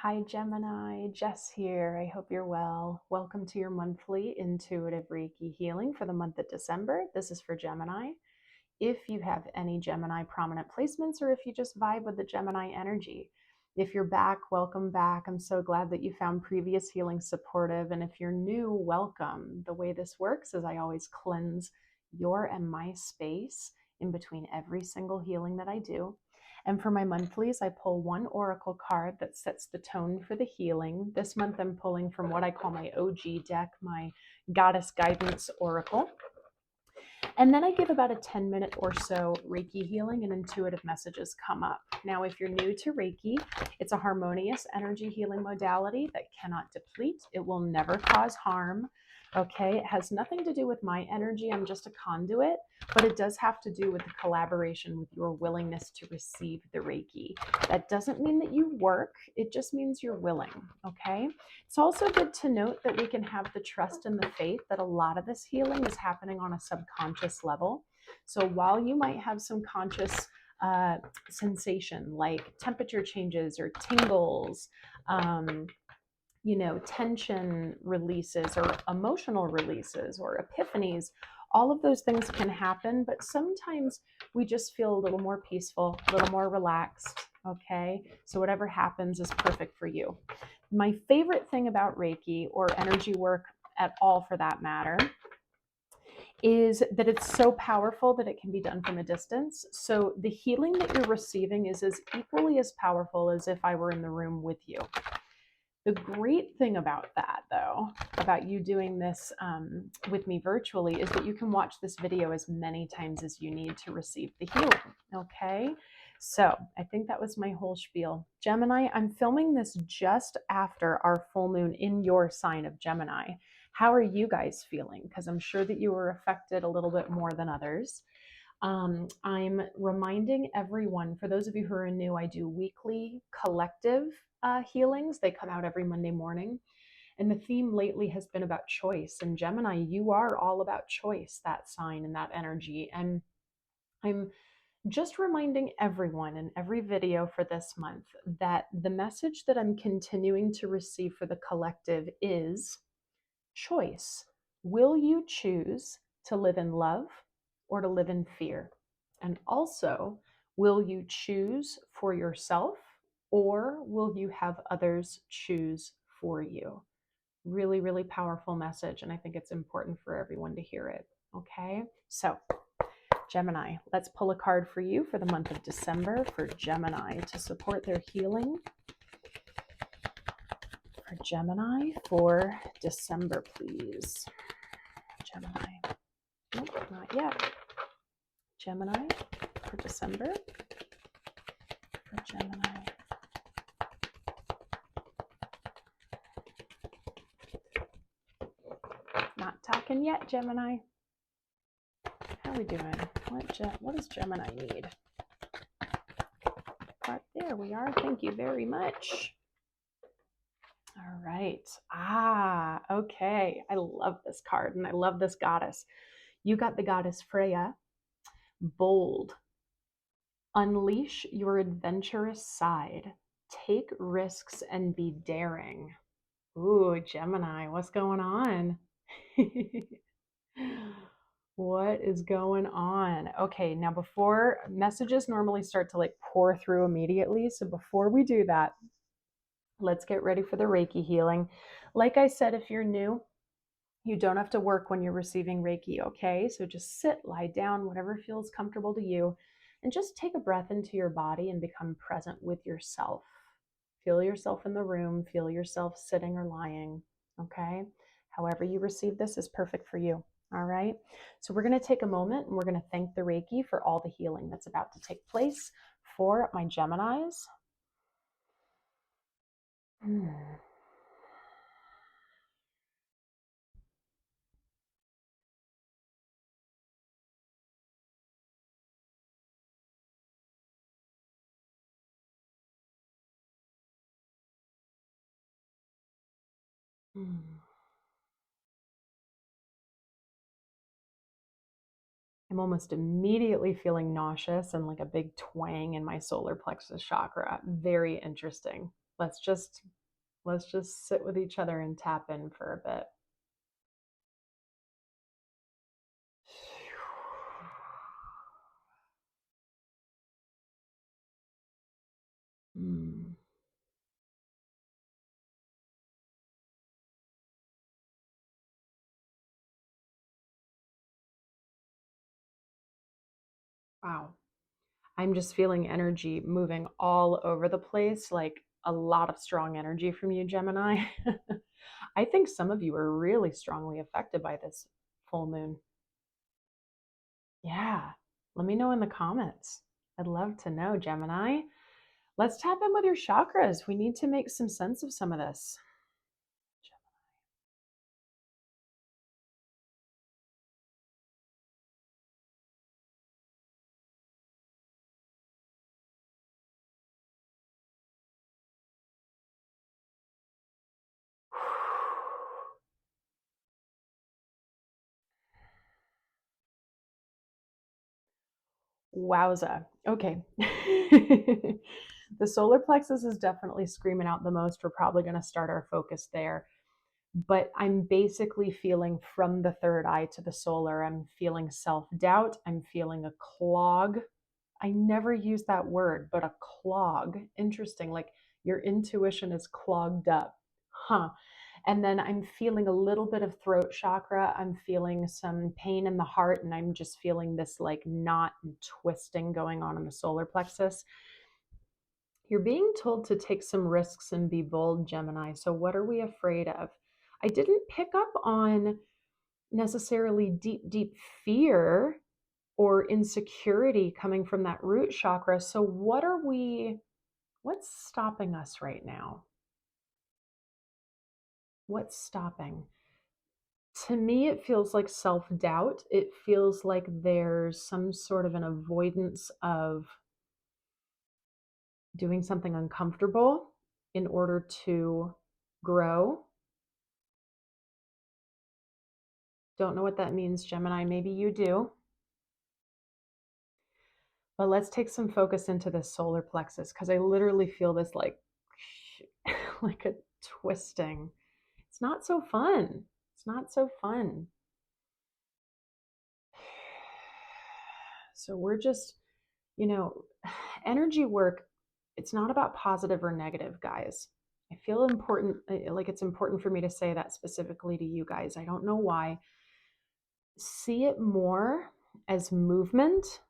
Hi Gemini, Jess here. I hope you're well. Welcome to your monthly intuitive Reiki healing for the month of December. This is for Gemini. If you have any Gemini prominent placements or if you just vibe with the Gemini energy. If you're back, welcome back. I'm so glad that you found previous healing supportive. And if you're new, welcome. The way this works is I always cleanse your and my space in between every single healing that I do. And for my monthlies, I pull one oracle card that sets the tone for the healing. This month, I'm pulling from what I call my OG deck, my Goddess Guidance Oracle. And then I give about a 10-minute or so Reiki healing and intuitive messages come up. Now, if you're new to Reiki, it's a harmonious energy healing modality that cannot deplete. It will never cause harm. Okay, it has nothing to do with my energy. I'm just a conduit, but it does have to do with the collaboration with your willingness to receive the Reiki. That doesn't mean that you work, it just means you're willing. Okay, it's also good to note that we can have the trust and the faith that a lot of this healing is happening on a subconscious level. So while you might have some conscious sensation like temperature changes or tingles, tension releases or emotional releases or epiphanies, all of those things can happen, but sometimes we just feel a little more peaceful, a little more relaxed. Okay, so whatever happens is perfect for you. My favorite thing about Reiki, or energy work at all for that matter, is that it's so powerful that it can be done from a distance. So the healing that you're receiving is as equally as powerful as if I were in the room with you. The great thing about that, though, about you doing this with me virtually, is that you can watch this video as many times as you need to receive the healing, okay? So I think that was my whole spiel. Gemini, I'm filming this just after our full moon in your sign of Gemini. How are you guys feeling? Because I'm sure that you were affected a little bit more than others. I'm reminding everyone, for those of you who are new, I do weekly collective healings. They come out every Monday morning. And the theme lately has been about choice. And Gemini, you are all about choice, that sign and that energy. And I'm just reminding everyone in every video for this month that the message that I'm continuing to receive for the collective is choice. Will you choose to live in love or to live in fear? And also, will you choose for yourself or will you have others choose for you? Really, really powerful message. And I think it's important for everyone to hear it. Okay. So, Gemini, let's pull a card for you for the month of December for Gemini to support their healing. For Gemini for December, please. Gemini. Nope, not yet. Gemini for December. For Gemini. Not talking yet, Gemini. How are we doing? What does Gemini need? Right there we are. Thank you very much. All right. Okay. I love this card and I love this goddess. You got the goddess Freya. Bold. Unleash your adventurous side. Take risks and be daring. Ooh, Gemini, what's going on? What is going on? Okay, now before messages normally start to like pour through immediately. So before we do that, let's get ready for the Reiki healing. Like I said, if you're new, you don't have to work when you're receiving Reiki, okay? So just sit, lie down, whatever feels comfortable to you, and just take a breath into your body and become present with yourself. Feel yourself in the room, feel yourself sitting or lying, okay? However you receive this is perfect for you, all right? So we're gonna take a moment and we're gonna thank the Reiki for all the healing that's about to take place for my Geminis. I'm almost immediately feeling nauseous and like a big twang in my solar plexus chakra. Very interesting. Let's just sit with each other and tap in for a bit. Mm. Wow. I'm just feeling energy moving all over the place, like a lot of strong energy from you, Gemini. I think some of you are really strongly affected by this full moon. Yeah. Let me know in the comments. I'd love to know, Gemini. Let's tap in with your chakras. We need to make some sense of some of this. Wowza. Okay. The solar plexus is definitely screaming out the most. We're probably going to start our focus there. But I'm basically feeling from the third eye to the solar, I'm feeling self doubt. I'm feeling a clog. I never use that word, but a clog. Interesting. Like your intuition is clogged up. Huh. And then I'm feeling a little bit of throat chakra. I'm feeling some pain in the heart, and I'm just feeling this like knot and twisting going on in the solar plexus. You're being told to take some risks and be bold, Gemini. So, what are we afraid of? I didn't pick up on necessarily deep, deep fear or insecurity coming from that root chakra. So, what's stopping us right now? What's stopping? To me, it feels like self doubt. It feels like there's some sort of an avoidance of doing something uncomfortable in order to grow. Don't know what that means, Gemini. Maybe you do. But let's take some focus into the solar plexus because I literally feel this like, like a twisting. It's not so fun. It's not so fun. So we're just, you know, energy work, it's not about positive or negative, guys. I feel important, like it's important for me to say that specifically to you guys. I don't know why. See it more as movement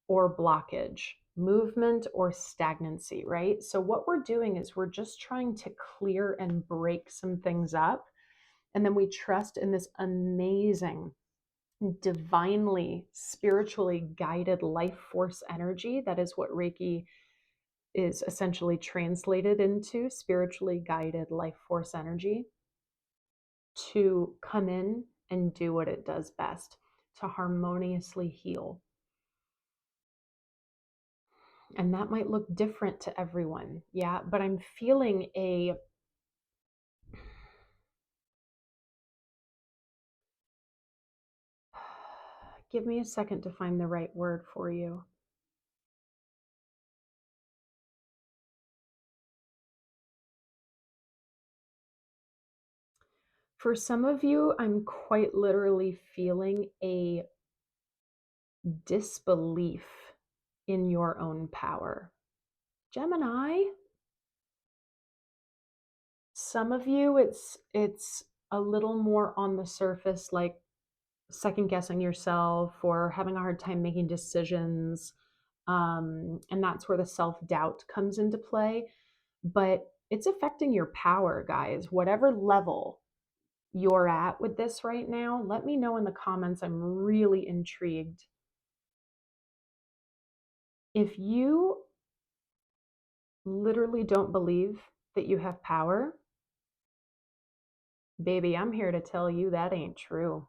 or blockage, movement or stagnancy, right? So, what we're doing is we're just trying to clear and break some things up. And then we trust in this amazing, divinely, spiritually guided life force energy. That is what Reiki is essentially translated into, spiritually guided life force energy, to come in and do what it does best, to harmoniously heal. And that might look different to everyone. Yeah. But I'm feeling give me a second to find the right word for you. For some of you, I'm quite literally feeling a disbelief in your own power. Gemini, some of you it's a little more on the surface, like second guessing yourself or having a hard time making decisions. And that's where the self-doubt comes into play. But it's affecting your power, guys. Whatever level you're at with this right now, let me know in the comments. I'm really intrigued. If you literally don't believe that you have power, baby, I'm here to tell you that ain't true.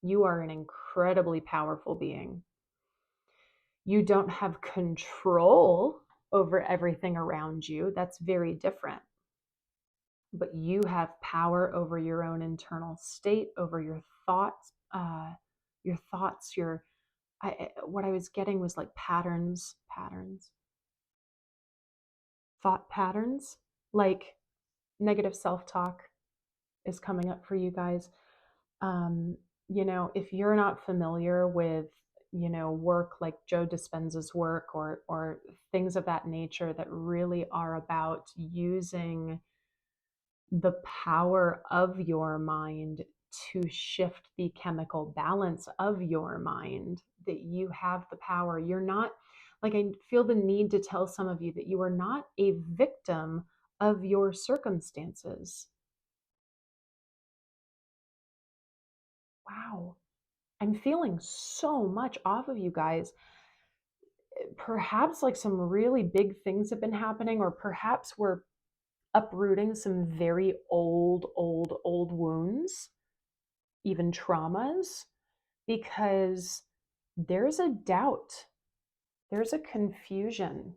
You are an incredibly powerful being. You don't have control over everything around you. That's very different. But you have power over your own internal state, over your thoughts, what I was getting was like patterns, thought patterns. like negative self-talk is coming up for you guys. Um, if you're not familiar with, work like Joe Dispenza's work or things of that nature that really are about using the power of your mind to shift the chemical balance of your mind, that you have the power. You're not, like, I feel the need to tell some of you that you are not a victim of your circumstances. Wow. I'm feeling so much off of you guys. Perhaps like some really big things have been happening, or perhaps we're uprooting some very old wounds, even traumas, because there's a doubt, there's a confusion.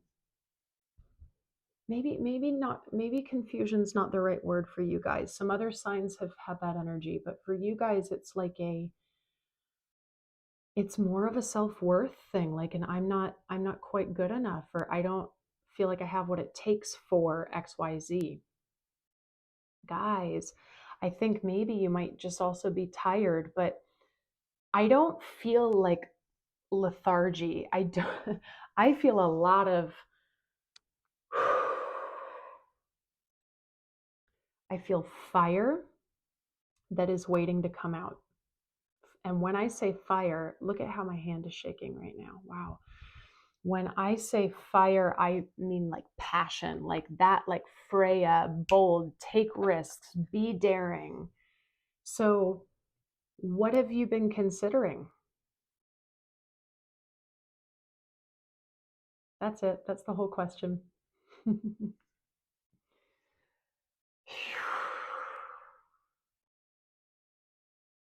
Maybe not, maybe confusion's not the right word for you guys. Some other signs have had that energy, but for you guys, it's more of a self-worth thing, like, and I'm not quite good enough, or I don't feel like I have what it takes for XYZ. Guys, I think maybe you might just also be tired, but I don't feel like lethargy. I don't. I feel a lot of I feel fire that is waiting to come out. And when I say fire, look at how my hand is shaking right now. Wow. When I say fire, I mean like passion, like that, like Freya, bold, take risks, be daring. So, what have you been considering? That's it. That's the whole question.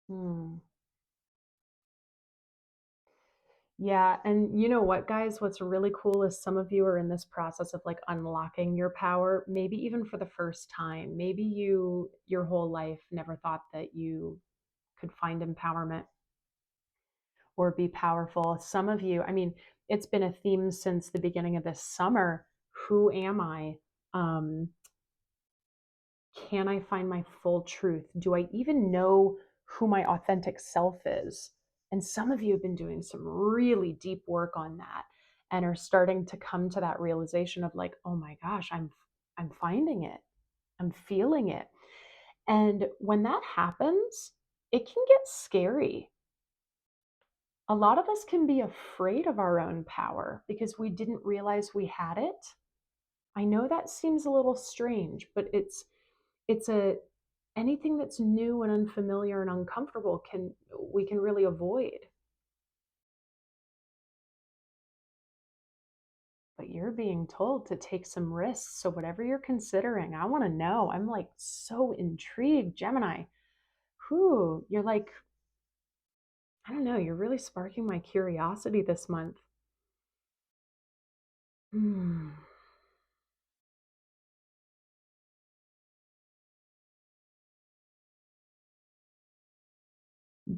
Hmm. Yeah, and you know what, guys? What's really cool is some of you are in this process of like unlocking your power, maybe even for the first time. Maybe you, your whole life, never thought that you could find empowerment or be powerful. Some of you, I mean, it's been a theme since the beginning of this summer. Who am I? Um, can I find my full truth? Do I even know who my authentic self is? And some of you have been doing some really deep work on that and are starting to come to that realization of like, oh my gosh, I'm finding it. I'm feeling it. And when that happens, it can get scary. A lot of us can be afraid of our own power because we didn't realize we had it. I know that seems a little strange, but it's a anything that's new and unfamiliar and uncomfortable can we can really avoid. But you're being told to take some risks. So whatever you're considering, I want to know. I'm like so intrigued, Gemini. Who you're like, I don't know, you're really sparking my curiosity this month. Hmm.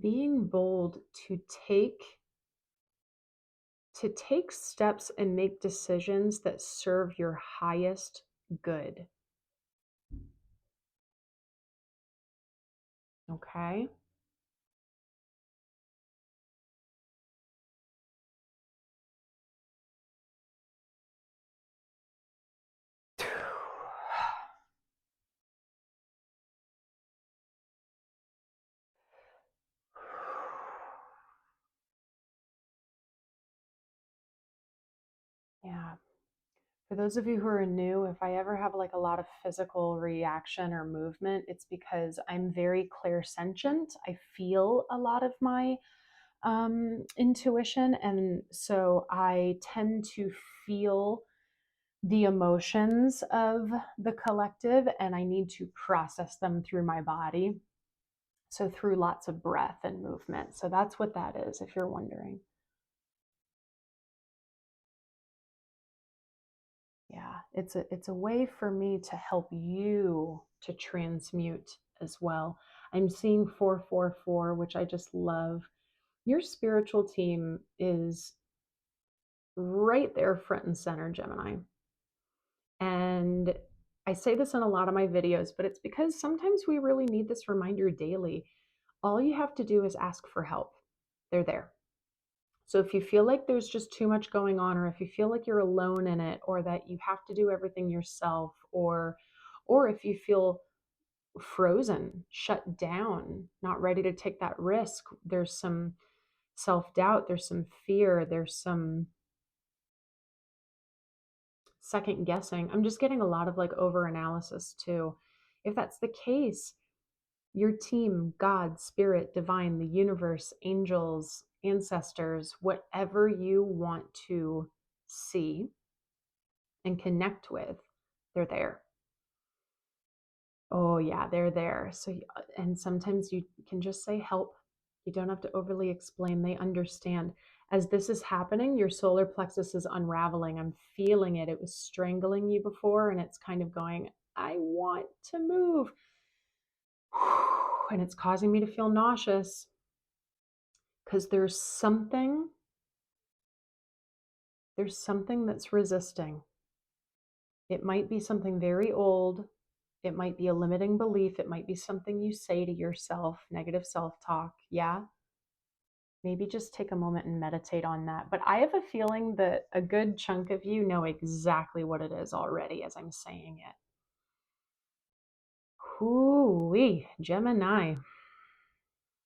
Being bold to take steps and make decisions that serve your highest good. Okay? Yeah. For those of you who are new, if I ever have like a lot of physical reaction or movement, it's because I'm very clairsentient. I feel a lot of my intuition. And so I tend to feel the emotions of the collective and I need to process them through my body. So through lots of breath and movement. So that's what that is, if you're wondering. Yeah, it's a way for me to help you to transmute as well. I'm seeing 444, which I just love. Your spiritual team is right there front and center, Gemini. And I say this in a lot of my videos, but it's because sometimes we really need this reminder daily. All you have to do is ask for help. They're there. So if you feel like there's just too much going on, or if you feel like you're alone in it, or that you have to do everything yourself, or if you feel frozen, shut down, not ready to take that risk, there's some self-doubt, there's some fear, there's some second guessing. I'm just getting a lot of like over analysis too. If that's the case, your team, God, spirit, divine, the universe, angels, ancestors, whatever you want to see and connect with, they're there. Oh, yeah, they're there. So, and sometimes you can just say help. You don't have to overly explain. They understand. As this is happening, your solar plexus is unraveling. I'm feeling it. It was strangling you before, and it's kind of going, I want to move. And it's causing me to feel nauseous because there's something that's resisting. It might be something very old. It might be a limiting belief. It might be something you say to yourself, negative self-talk. Yeah. Maybe just take a moment and meditate on that. But I have a feeling that a good chunk of you know exactly what it is already as I'm saying it. Hoo-wee, Gemini.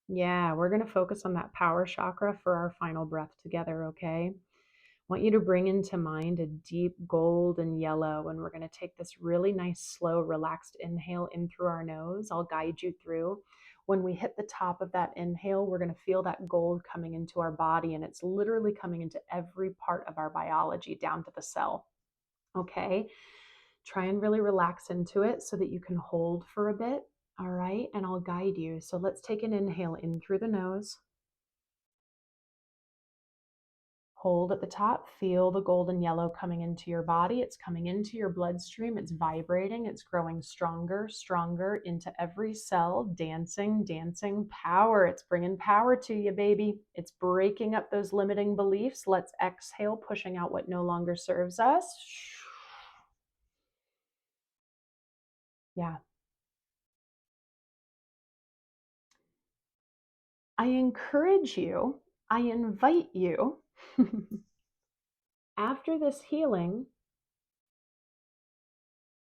Yeah, we're going to focus on that power chakra for our final breath together, okay? Want you to bring into mind a deep gold and yellow, and we're going to take this really nice, slow, relaxed inhale in through our nose. I'll guide you through. When we hit the top of that inhale, we're going to feel that gold coming into our body, and it's literally coming into every part of our biology, down to the cell. Okay? Try and really relax into it so that you can hold for a bit. All right? And I'll guide you. So let's take an inhale in through the nose. Hold at the top, feel the golden yellow coming into your body. It's coming into your bloodstream. It's vibrating. It's growing stronger, stronger into every cell, dancing, dancing power. It's bringing power to you, baby. It's breaking up those limiting beliefs. Let's exhale, pushing out what no longer serves us. Yeah. I encourage you, I invite you after this healing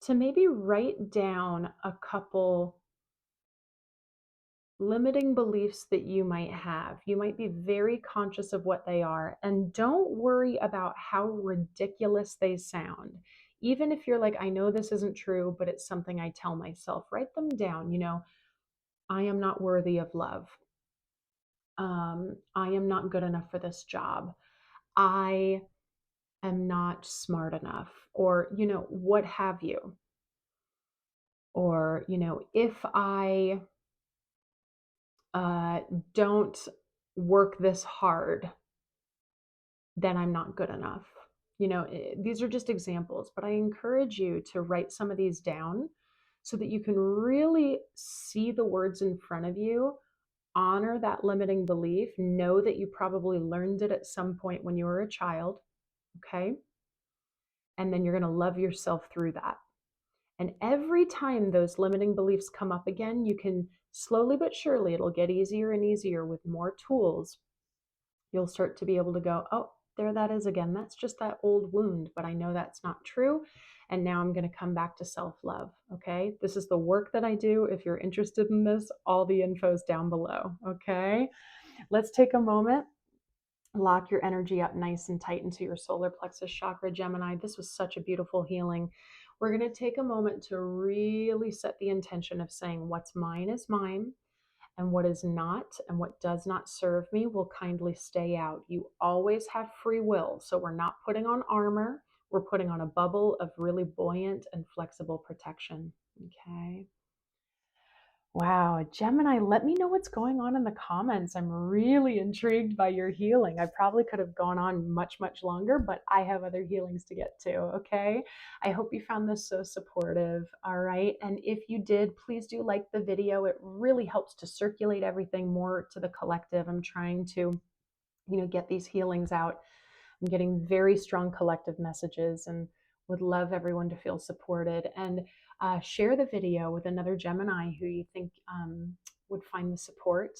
to maybe write down a couple limiting beliefs that you might have. You might be very conscious of what they are, and don't worry about how ridiculous they sound. Even if you're like, I know this isn't true, but it's something I tell myself, write them down. I am not worthy of love. I am not good enough for this job. I am not smart enough, or, what have you. Or, if I don't work this hard, then I'm not good enough. These are just examples, but I encourage you to write some of these down so that you can really see the words in front of you, honor that limiting belief, know that you probably learned it at some point when you were a child, okay? And then you're going to love yourself through that. And every time those limiting beliefs come up again, you can slowly but surely, it'll get easier and easier with more tools. You'll start to be able to go, oh, there that is again. That's just that old wound, but I know that's not true. And now I'm going to come back to self-love. Okay. This is the work that I do. If you're interested in this, all the info's down below. Okay. Let's take a moment. Lock your energy up nice and tight into your solar plexus chakra, Gemini. This was such a beautiful healing. We're going to take a moment to really set the intention of saying what's mine is mine, and what is not and what does not serve me will kindly stay out. You always have free will. So we're not putting on armor. We're putting on a bubble of really buoyant and flexible protection. Okay. Wow, Gemini, let me know what's going on in the comments. I'm really intrigued by your healing. I probably could have gone on much, much longer, but I have other healings to get to, okay? I hope you found this so supportive, all right? And if you did, please do like the video. It really helps to circulate everything more to the collective. I'm trying to, get these healings out. I'm getting very strong collective messages, and Would love everyone to feel supported. And share the video with another Gemini who you think would find the support.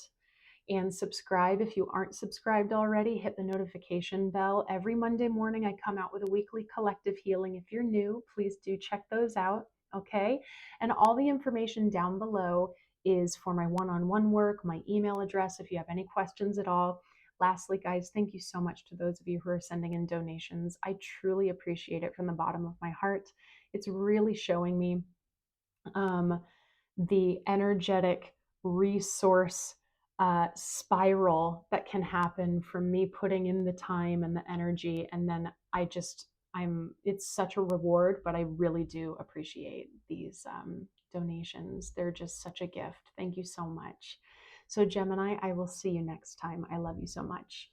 And subscribe if you aren't subscribed already. Hit the notification bell. Every Monday morning, I come out with a weekly collective healing. If you're new, please do check those out. Okay. And all the information down below is for my one-on-one work, my email address if you have any questions at all. Lastly, guys, thank you so much to those of you who are sending in donations. I truly appreciate it from the bottom of my heart. It's really showing me the energetic resource spiral that can happen from me putting in the time and the energy. And then it's such a reward, but I really do appreciate these donations. They're just such a gift. Thank you so much. So Gemini, I will see you next time. I love you so much.